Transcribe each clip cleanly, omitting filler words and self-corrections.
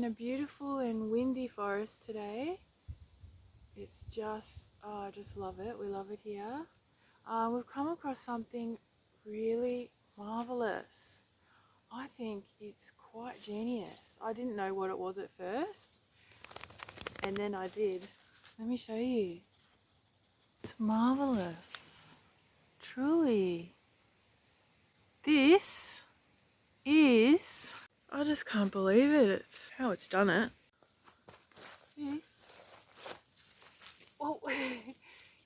a beautiful and windy forest today. It's just, oh, I just love it. We love it here. We've come across something really marvelous. I think it's quite genius. I didn't know what it was at first, and then I did. Let me show you. It's marvelous. Truly. This is, I just can't believe it. It's how it's done it. This, oh,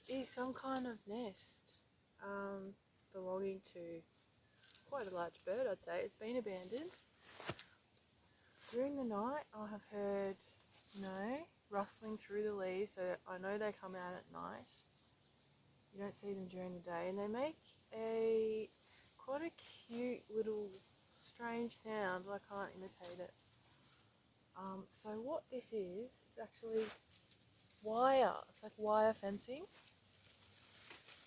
is some kind of nest belonging to quite a large bird, I'd say. It's been abandoned. During the night I have heard, rustling through the leaves, so I know they come out at night. You don't see them during the day, and they make quite a cute little strange sound. I can't imitate it. So what this is actually wire. It's like wire fencing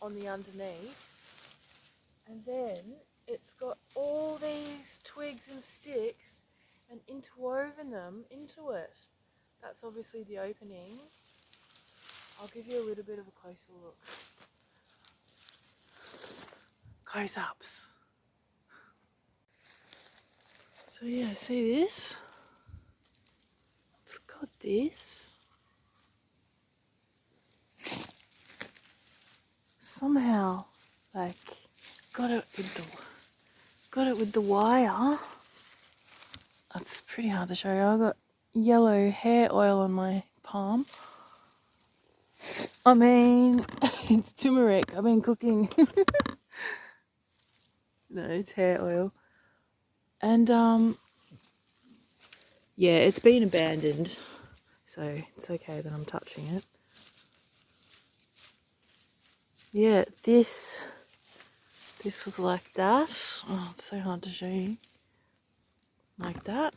on the underneath, and then it's got all these twigs and sticks and interwoven them into it. That's obviously the opening. I'll give you a little bit of a closer look. Close-ups. So yeah, see this? It's got this. Somehow, like, got it with the wire. That's pretty hard to show you. I've got yellow hair oil on my palm. I mean, it's turmeric. I've been cooking. No, it's hair oil. And yeah, it's been abandoned, so it's okay that I'm touching it. Yeah, this was like that. Oh, it's so hard to show you. Like that.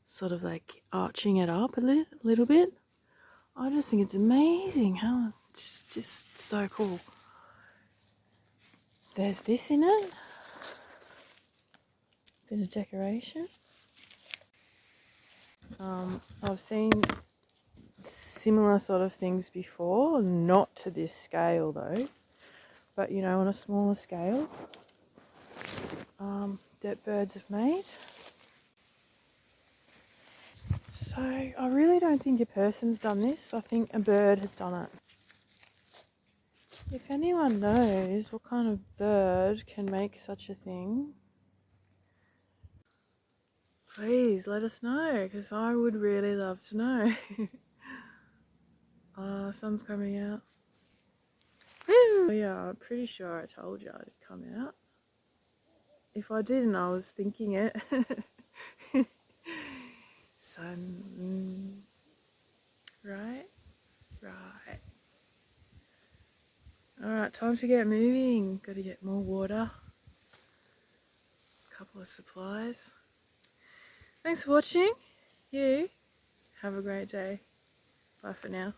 Sort of like arching it up a little bit. I just think it's amazing how it's just so cool. There's this in it. Bit of decoration. I've seen similar sort of things before, not to this scale though, but on a smaller scale, that birds have made. So I really don't think a person's done this. I think a bird has done it. If anyone knows what kind of bird can make such a thing, please let us know, because I would really love to know. Sun's coming out. Woo! Yeah, I'm pretty sure I told you I'd come out. If I didn't, I was thinking it. Sun. Right? Right. Alright, time to get moving. Got to get more water. A couple of supplies. Thanks for watching. You have a great day. Bye for now.